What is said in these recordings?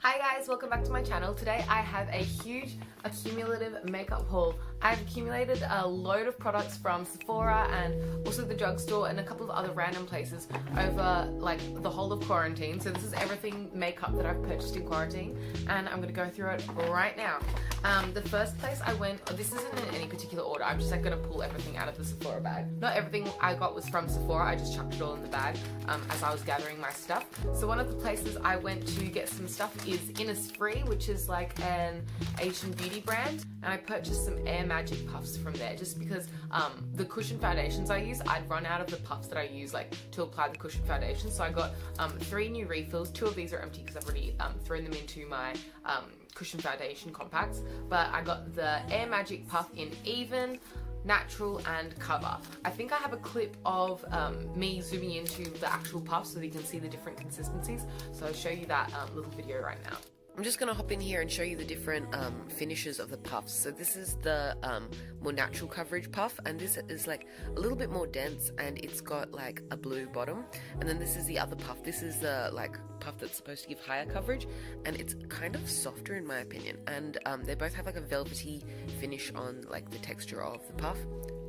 Hi guys, welcome back to my channel. Today I have a huge accumulative makeup haul. I've accumulated a load of products from Sephora and also the drugstore and a couple of other random places over like the whole of quarantine. So this is everything makeup that I've purchased in quarantine and I'm going to go through it right now. The first place I went, this isn't in any particular order, I'm just like going to pull everything out of the Sephora bag. Not everything I got was from Sephora, I just chucked it all in the bag as I was gathering my stuff. So one of the places I went to get some stuff is Innisfree, which is like an Asian beauty brand, and I purchased some Air Magic puffs from there just because the cushion foundations I use, I'd run out of the puffs that I use like to apply the cushion foundation. So I got 3 new refills. 2 of these are empty because I've already thrown them into my cushion foundation compacts, but I got the Air Magic puff in Even, Natural and Cover. I think I have a clip of me zooming into the actual puff so that you can see the different consistencies, so I'll show you that little video right now. I'm just going to hop in here and show you the different finishes of the puffs. So this is the more natural coverage puff, and this is like a little bit more dense and it's got like a blue bottom. And then this is the other puff. This is the like puff that's supposed to give higher coverage, and it's kind of softer in my opinion. And they both have like a velvety finish on like the texture of the puff.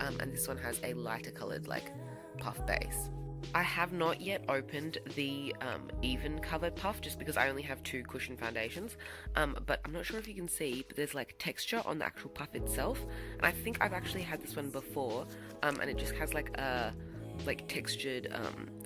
And this one has a lighter colored like puff base. I have not yet opened the Even covered puff just because I only have 2 cushion foundations, but I'm not sure if you can see, but there's like texture on the actual puff itself, and I think I've actually had this one before, and it just has like a textured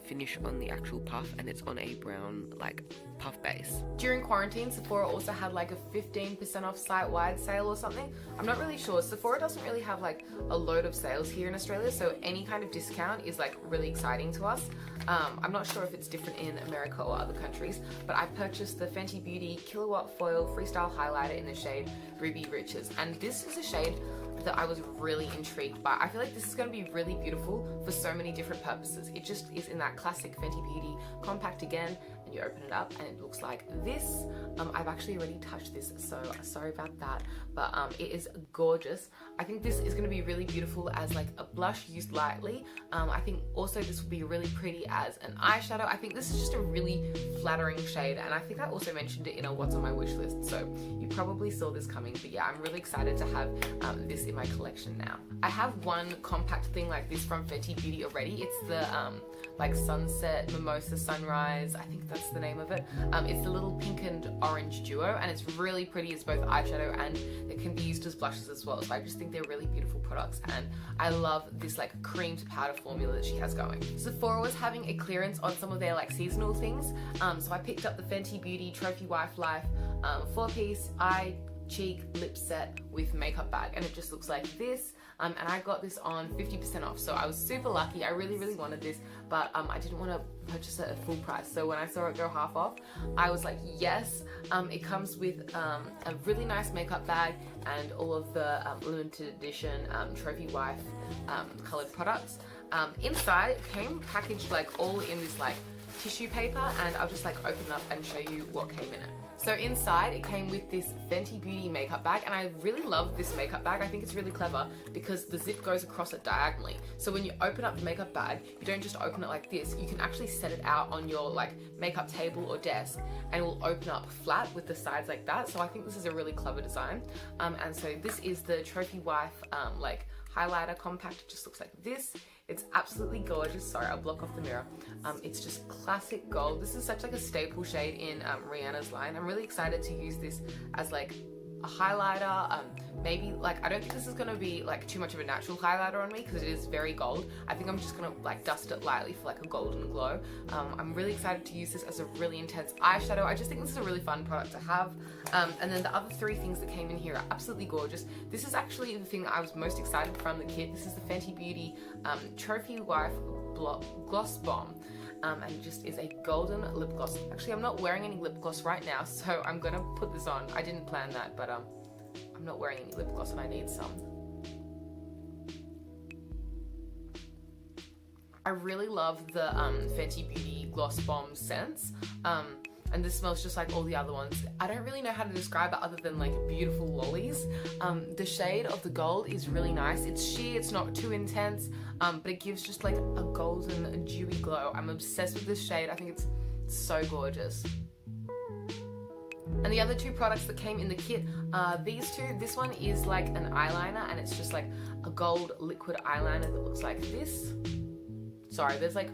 finish on the actual puff, and it's on a brown like puff base. During quarantine, Sephora also had like a 15% off site-wide sale or something. I'm not really sure. Sephora doesn't really have like a load of sales here in Australia, so any kind of discount is like really exciting to us. I'm not sure if it's different in America or other countries, but I purchased the Fenty Beauty Kilowatt Foil Freestyle Highlighter in the shade Ruby Riches, and this is a shade that I was really intrigued by. I feel like this is going to be really beautiful for so many different purposes. It just is in that classic Fenty Beauty compact again, and you open it up and it looks like this. I've actually already touched this, so sorry about that, but it is gorgeous. I think this is going to be really beautiful as like a blush used lightly. I think also this will be really pretty as an eyeshadow. I think this is just a really flattering shade, and I think I also mentioned it in a what's on my wish list, so you probably saw this coming. But yeah, I'm really excited to have this in my collection now. I have one compact thing like this from Fenty Beauty already. It's the like Sunset Mimosa Sunrise, I think that's the name of it. It's the little pink and orange duo, and it's really pretty. It's both eyeshadow and it can be used as blushes as well. So I just think they're really beautiful products, and I love this like creamed powder formula that she has going. Sephora was having a clearance on some of their like seasonal things, so I picked up the Fenty Beauty Trophy Wife Life 4-piece eye cheek lip set with makeup bag, and it just looks like this, and I got this on 50% off, so I was super lucky. I really wanted this, but I didn't want to purchase it at full price, so when I saw it go half off, I was like yes. It comes with a really nice makeup bag and all of the limited edition Trophy Wife colored products. Inside it came packaged like all in this like tissue paper, and I'll just like open it up and show you what came in it. So inside it came with this Fenty Beauty makeup bag, and I really love this makeup bag. I think it's really clever because the zip goes across it diagonally. So when you open up the makeup bag, you don't just open it like this, you can actually set it out on your like makeup table or desk, and it will open up flat with the sides like that. So I think this is a really clever design. And so this is the Trophy Wife like highlighter compact. It just looks like this. It's absolutely gorgeous. Sorry, I'll block off the mirror. It's just classic gold. This is such like a staple shade in Rihanna's line. I'm really excited to use this as like a highlighter. Maybe like, I don't think this is gonna be like too much of a natural highlighter on me because it is very gold. I think I'm just gonna like dust it lightly for like a golden glow. I'm really excited to use this as a really intense eyeshadow. I just think this is a really fun product to have. And then the other 3 things that came in here are absolutely gorgeous. This is actually the thing that I was most excited from the kit. This is the Fenty Beauty Trophy Wife Gloss Bomb. And it just is a golden lip gloss. Actually, I'm not wearing any lip gloss right now, so I'm gonna put this on. I didn't plan that, but I'm not wearing any lip gloss and I need some. I really love the Fenty Beauty Gloss Bomb scents. And this smells just like all the other ones. I don't really know how to describe it other than like beautiful lollies. The shade of the gold is really nice. It's sheer, it's not too intense, but it gives just like a golden, dewy glow. I'm obsessed with this shade. I think it's so gorgeous. And the other two products that came in the kit are these two. This one is like an eyeliner, and it's just like a gold liquid eyeliner that looks like this. Sorry, there's like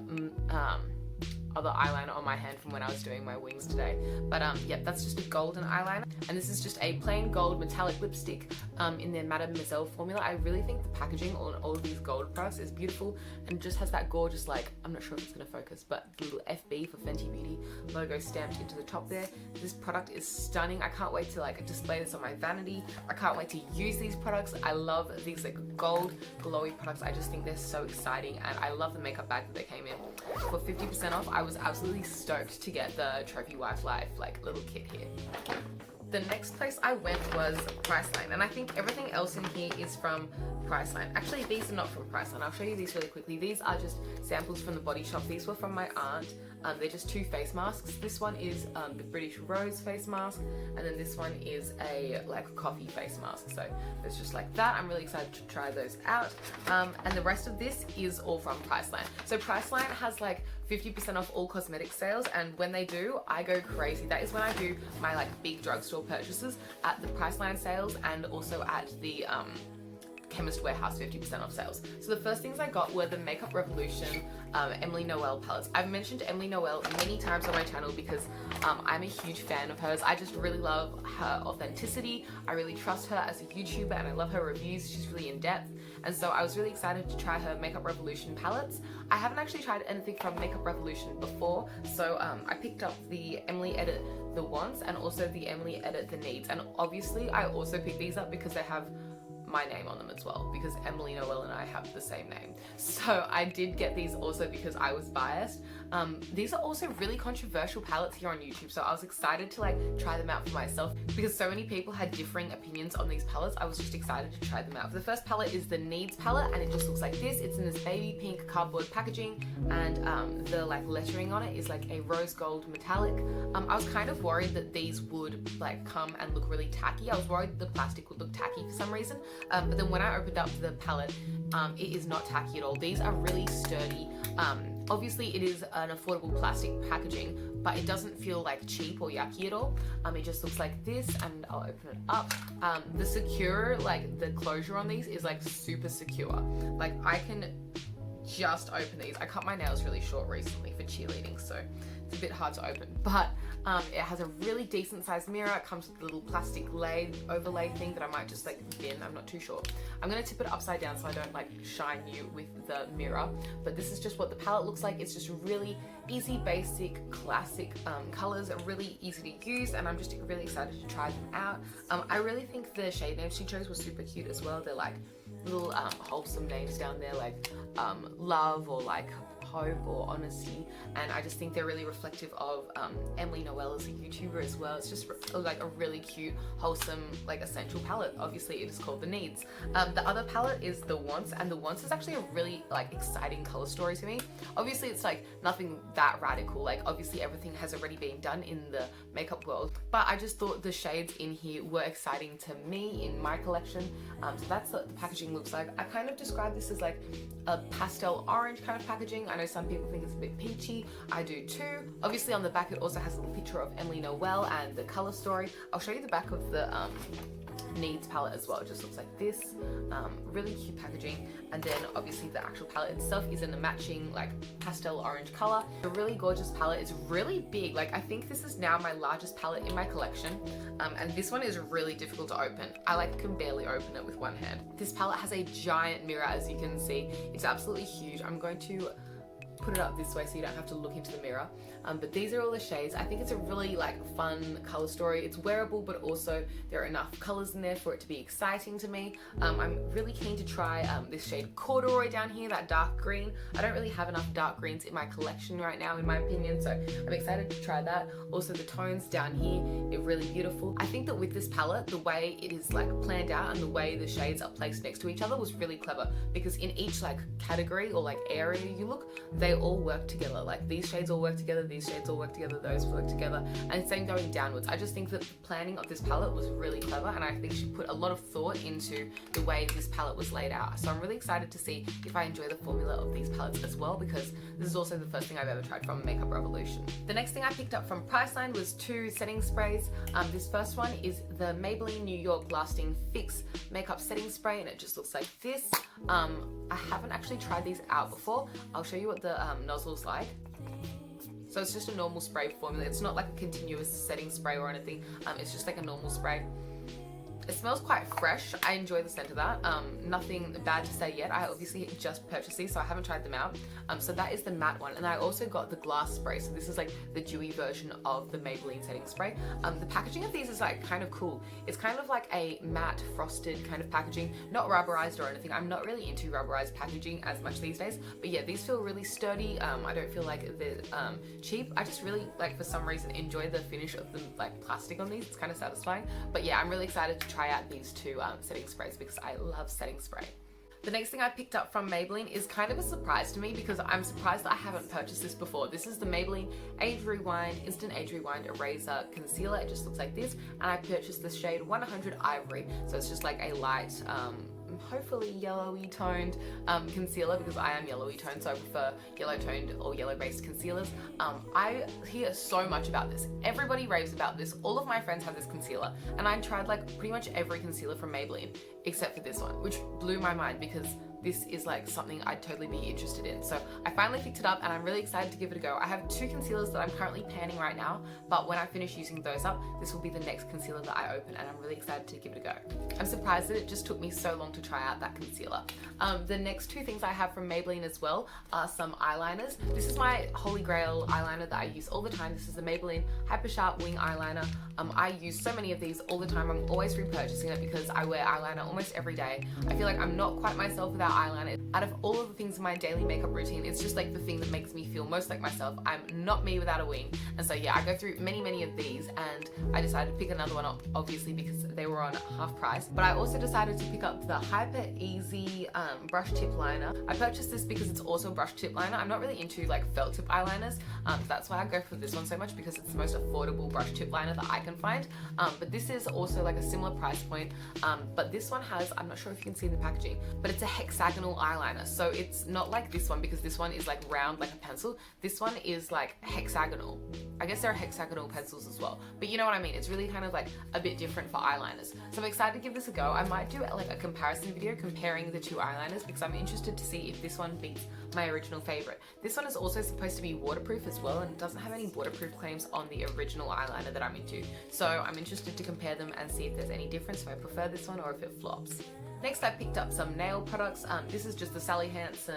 other eyeliner on my hand from when I was doing my wings today. But yeah, that's just a golden eyeliner. And this is just a plain gold metallic lipstick in their Mademoiselle formula. I really think the packaging on all of these gold products is beautiful and just has that gorgeous, like, I'm not sure if it's gonna focus, but the little FB for Fenty Beauty logo stamped into the top there. This product is stunning. I can't wait to like display this on my vanity. I can't wait to use these products. I love these like gold glowy products. I just think they're so exciting, and I love the makeup bag that they came in. For 50% off, I was absolutely stoked to get the Trophy Wife Life like little kit here. The next place I went was Priceline, and I think everything else in here is from Priceline. Actually, these are not from Priceline. I'll show you these really quickly. These are just samples from the Body Shop. These were from my aunt. They're just two face masks. This one is the British Rose face mask, and then this one is a like coffee face mask. So it's just like that. I'm really excited to try those out. And the rest of this is all from Priceline. So Priceline has like 50% off all cosmetic sales, and when they do, I go crazy. That is when I do my like big drugstore purchases at the Priceline sales, and also at the Chemist Warehouse 50% off sales. So the first things I got were the Makeup Revolution Emily Noel palettes. I've mentioned Emily Noel many times on my channel because I'm a huge fan of hers. I just really love her authenticity. I really trust her as a YouTuber, and I love her reviews. She's really in depth, and so I was really excited to try her Makeup Revolution palettes. I haven't actually tried anything from Makeup Revolution before, so I picked up the Emily Edit the Wants and also the Emily Edit the Needs, and obviously I also picked these up because they have my name on them as well, because Emily Noel and I have the same name. So I did get these also because I was biased. These are also really controversial palettes here on YouTube, so I was excited to like try them out for myself because so many people had differing opinions on these palettes. I was just excited to try them out. The first palette is the Needs palette, and it just looks like this. It's in this baby pink cardboard packaging, and the like lettering on it is like a rose gold metallic. I was kind of worried that these would like come and look really tacky. I was worried the plastic would look tacky for some reason. But then when I opened up the palette, it is not tacky at all. These are really sturdy. Obviously it is an affordable plastic packaging, but it doesn't feel like cheap or yucky at all. It just looks like this, and I'll open it up. The secure, like the closure on these is like super secure. Like I can just open these. I cut my nails really short recently for cheerleading, so it's a bit hard to open, but it has a really decent sized mirror. It comes with a little plastic overlay thing that I might just like bin, I'm not too sure. I'm gonna tip it upside down so I don't like shine you with the mirror, but this is just what the palette looks like. It's just really easy, basic, classic colors, really easy to use, and I'm just really excited to try them out. I really think the shade names she chose were super cute as well. They're like little wholesome names down there, like love or like hope or honesty, and I just think they're really reflective of Emily Noel as a YouTuber as well. It's just like a really cute, wholesome, like essential palette. Obviously it is called the Needs. The other palette is the Wants, and the Wants is actually a really like exciting color story to me. Obviously it's like nothing that radical, like obviously everything has already been done in the makeup world, but I just thought the shades in here were exciting to me in my collection. So that's what the packaging looks like. I kind of describe this as like a pastel orange kind of packaging. I know some people think it's a bit peachy. I do too. Obviously on the back it also has a little picture of Emily Noel and the color story. I'll show you the back of the Needs palette as well. It just looks like this. Really cute packaging, and then obviously the actual palette itself is in a matching like pastel orange color. A really gorgeous palette. It's really big. Like I think this is now my largest palette in my collection, and this one is really difficult to open. I like can barely open it with one hand. This palette has a giant mirror, as you can see. It's absolutely huge. I'm going to put it up this way so you don't have to look into the mirror, but these are all the shades. I think it's a really like fun color story. It's wearable, but also there are enough colors in there for it to be exciting to me. I'm really keen to try this shade Corduroy down here, that dark green. I don't really have enough dark greens in my collection right now in my opinion, so I'm excited to try that. Also the tones down here are really beautiful. I think that with this palette, the way it is like planned out and the way the shades are placed next to each other was really clever, because in each like category or like area you look, they all work together. Like these shades all work together, these shades all work together, those work together, and same going downwards. I just think that the planning of this palette was really clever, and I think she put a lot of thought into the way this palette was laid out. So I'm really excited to see if I enjoy the formula of these palettes as well, because this is also the first thing I've ever tried from Makeup Revolution. The next thing I picked up from Priceline was 2 setting sprays. This first one is the Maybelline New York Lasting Fix Makeup Setting Spray, and it just looks like this. I haven't actually tried these out before. I'll show you what the nozzle's like. So it's just a normal spray formula. It's not like a continuous setting spray or anything. It's just like a normal spray. It smells quite fresh. I enjoy the scent of that. Nothing bad to say yet. I obviously just purchased these, so I haven't tried them out. So that is the matte one. And I also got the glass spray. So this is like the dewy version of the Maybelline setting spray. The packaging of these is like kind of cool. It's kind of like a matte frosted kind of packaging, not rubberized or anything. I'm not really into rubberized packaging as much these days. But yeah, these feel really sturdy. I don't feel like they're cheap. I just really, like, for some reason, enjoy the finish of the like plastic on these. It's kind of satisfying. But yeah, I'm really excited to try out these 2 setting sprays because I love setting spray. The next thing I picked up from Maybelline is kind of a surprise to me because I'm surprised that I haven't purchased this before. This is the Maybelline Age Rewind Instant Age Rewind Eraser Concealer. It just looks like this, and I purchased the shade 100 Ivory. So it's just like a light, hopefully yellowy toned concealer, because I am yellowy toned, so I prefer yellow toned or yellow based concealers. I hear so much about this. Everybody raves about this. All of my friends have this concealer, and I tried like pretty much every concealer from Maybelline except for this one, which blew my mind because this is like something I'd totally be interested in. So I finally picked it up and I'm really excited to give it a go. I have 2 concealers that I'm currently panning right now, but when I finish using those up, this will be the next concealer that I open, and I'm really excited to give it a go. I'm surprised that it just took me so long to try out that concealer. The next 2 things I have from Maybelline as well are some eyeliners. This is my holy grail eyeliner that I use all the time. This is the Maybelline Hyper Sharp Wing Eyeliner. I use so many of these all the time. I'm always repurchasing it because I wear eyeliner almost every day. I feel like I'm not quite myself without eyeliner. Out of all of the things in my daily makeup routine, it's just like the thing that makes me feel most like myself. I'm not me without a wing. And so yeah, I go through many of these, and I decided to pick another one up, obviously because they were on half price. But I also decided to pick up the Hyper Easy brush tip liner. I purchased this because it's also a brush tip liner. I'm not really into like felt tip eyeliners. That's why I go for this one so much, because it's the most affordable brush tip liner that I can find. But this is also like a similar price point. But this one has, I'm not sure if you can see in the packaging, but it's a hexagonal eyeliner. So it's not like this one, because this one is like round like a pencil. This one is like hexagonal. I guess there are hexagonal pencils as well, but you know what I mean. It's really kind of like a bit different for eyeliners. So I'm excited to give this a go. I might do like a comparison video comparing the 2 eyeliners, because I'm interested to see if this one beats my original favorite. This one is also supposed to be waterproof as well, and it doesn't have any waterproof claims on the original eyeliner that I'm into. So I'm interested to compare them and see if there's any difference, if I prefer this one or if it flops. Next, I picked up some nail products. This is just the Sally Hansen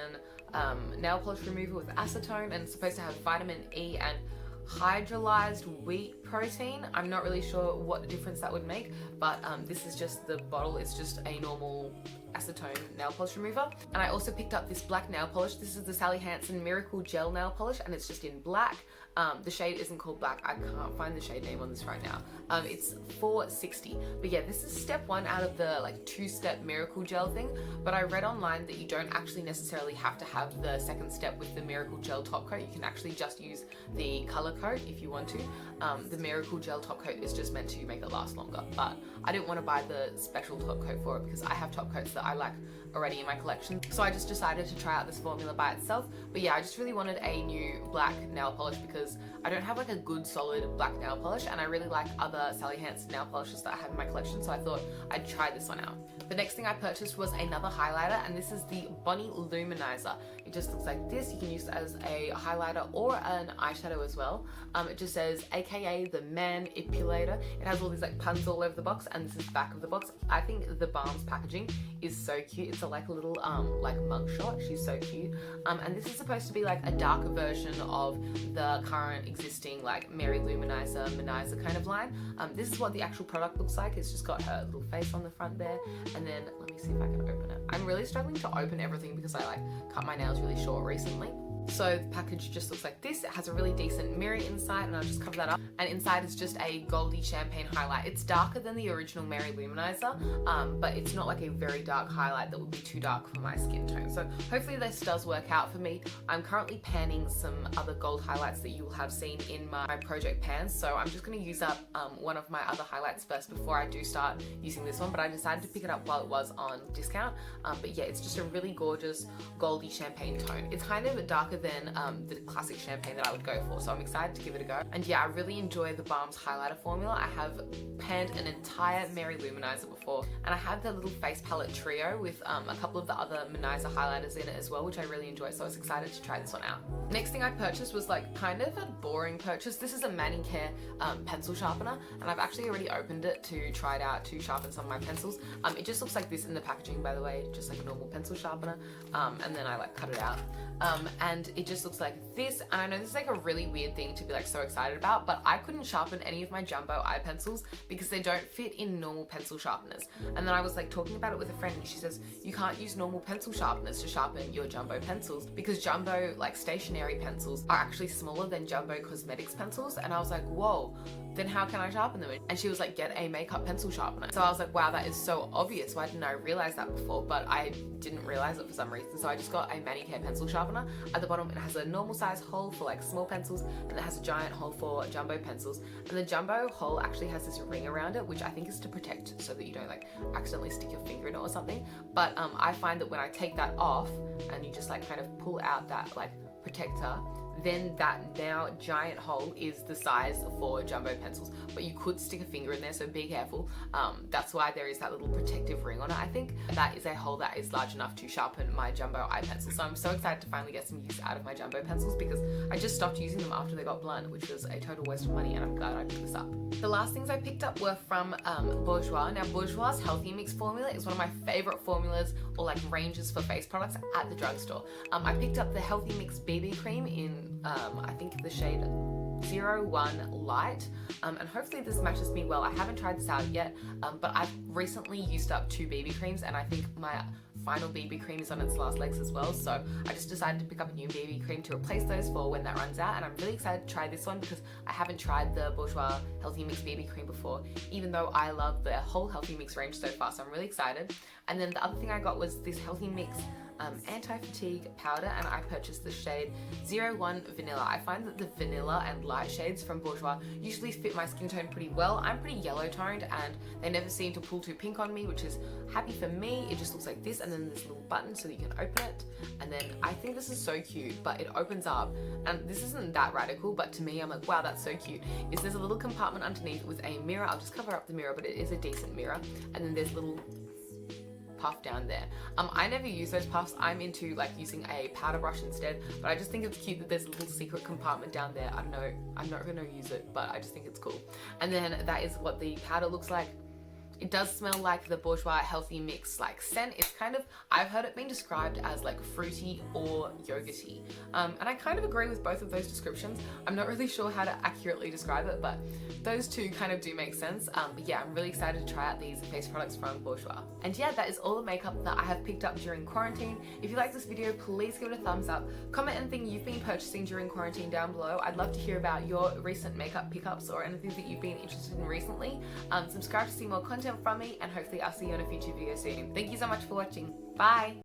nail polish remover with acetone, and it's supposed to have vitamin E and hydrolyzed wheat protein. I'm not really sure what difference that would make, but this is just the bottle. It's just a normal acetone nail polish remover. And I also picked up this black nail polish. This is the Sally Hansen Miracle Gel Nail Polish, and it's just in black. The shade isn't called black. I can't find the shade name on this right now. It's $4.60. But yeah, this is step 1 out of the like 2-step Miracle Gel thing. But I read online that you don't actually necessarily have to have the second step with the Miracle Gel top coat. You can actually just use the color coat if you want to. The Miracle Gel top coat is just meant to make it last longer. But I didn't want to buy the special top coat for it because I have top coats that I like already in my collection. So I just decided to try out this formula by itself. But yeah, I just really wanted a new black nail polish because I don't have like a good solid black nail polish, and I really like other Sally Hansen nail polishes that I have in my collection, so I thought I'd try this one out. The next thing I purchased was another highlighter, and this is the Bonnie Luminizer. It just looks like this. You can use it as a highlighter or an eyeshadow as well. It just says AKA the Manipulator. It has all these like puns all over the box, and this is the back of the box. I think the Balm's packaging is so cute. It's like a little like mugshot. She's so cute. And this is supposed to be like a darker version of the current existing like Mary Luminizer, Manizer kind of line. This is what the actual product looks like. It's just got her little face on the front there, and then let me see if I can open it. I'm really struggling to open everything because I like cut my nails really short recently. So the package just looks like this. It has a really decent mirror inside, and I'll just cover that up. And inside is just a goldy champagne highlight. It's darker than the original Mary Luminizer, but it's not like a very dark highlight that would be too dark for my skin tone. So hopefully this does work out for me. I'm currently panning some other gold highlights that you will have seen in my project pans. So I'm just going to use up one of my other highlights first before I do start using this one, but I decided to pick it up while it was on discount. But yeah, it's just a really gorgeous goldy champagne tone. It's kind of darker than the classic champagne that I would go for, so I'm excited to give it a go. And yeah, I really enjoy the Balm's highlighter formula. I have panned an entire Mary Luminizer before, and I have the little face palette trio with a couple of the other Manizer highlighters in it as well, which I really enjoy, so I was excited to try this one out. Next thing I purchased was like kind of a boring purchase. This is a Manicure pencil sharpener, and I've actually already opened it to try it out to sharpen some of my pencils. It just looks like this in the packaging, by the way, just like a normal pencil sharpener, and then I like cut it out. And it just looks like this, and I know this is like a really weird thing to be like so excited about, but I couldn't sharpen any of my jumbo eye pencils because they don't fit in normal pencil sharpeners. And then I was like talking about it with a friend, and she says you can't use normal pencil sharpeners to sharpen your jumbo pencils because jumbo like stationary pencils are actually smaller than jumbo cosmetics pencils. And I was like, whoa, then how can I sharpen them? And she was like, get a makeup pencil sharpener. So I was like, wow, that is so obvious. Why didn't I realize that before? But I didn't realize it for some reason. So I just got a Manicure pencil sharpener. At the bottom, it has a normal size hole for like small pencils, and it has a giant hole for jumbo pencils. And the jumbo hole actually has this ring around it, which I think is to protect so that you don't like accidentally stick your finger in it or something. But I find that when I take that off and you just like kind of pull out that like protector, then that now giant hole is the size for jumbo pencils, but you could stick a finger in there, so be careful. That's why there is that little protective ring on it. I think that is a hole that is large enough to sharpen my jumbo eye pencil, so I'm so excited to finally get some use out of my jumbo pencils because I just stopped using them after they got blunt, which was a total waste of money, and I'm glad I picked this up. The last things I picked up were from Bourjois. Now Bourjois' Healthy Mix formula is one of my favorite formulas or like ranges for face products at the drugstore. I picked up the Healthy Mix BB cream in I think the shade 01 Light, and hopefully this matches me well. I haven't tried this out yet, but I've recently used up 2 BB creams, and I think my final BB cream is on its last legs as well, so I just decided to pick up a new BB cream to replace those for when that runs out. And I'm really excited to try this one because I haven't tried the Bourjois Healthy Mix BB cream before, even though I love the whole Healthy Mix range so far, so I'm really excited. And then the other thing I got was this Healthy Mix anti-fatigue powder, and I purchased the shade 01 Vanilla. I find that the vanilla and light shades from Bourjois usually fit my skin tone pretty well. I'm pretty yellow toned, and they never seem to pull too pink on me, which is happy for me. It just looks like this, and then this little button so that you can open it. And then I think this is so cute, but it opens up, and this isn't that radical, but to me I'm like, wow, that's so cute. There's a little compartment underneath with a mirror. I'll just cover up the mirror, but it is a decent mirror. And then there's little puff down there. I never use those puffs. I'm into like using a powder brush instead, but I just think it's cute that there's a little secret compartment down there. I don't know, I'm not gonna use it, but I just think it's cool. And then that is what the powder looks like. It does smell like the Bourjois Healthy Mix like scent. It's kind of, I've heard it being described as like fruity or yogurty. And I kind of agree with both of those descriptions. I'm not really sure how to accurately describe it, but those two kind of do make sense. But yeah, I'm really excited to try out these face products from Bourjois. And yeah, that is all the makeup that I have picked up during quarantine. If you like this video, please give it a thumbs up. Comment anything you've been purchasing during quarantine down below. I'd love to hear about your recent makeup pickups or anything that you've been interested in recently. Subscribe to see more content from me, and hopefully I'll see you in a future video soon. Thank you so much for watching. Bye!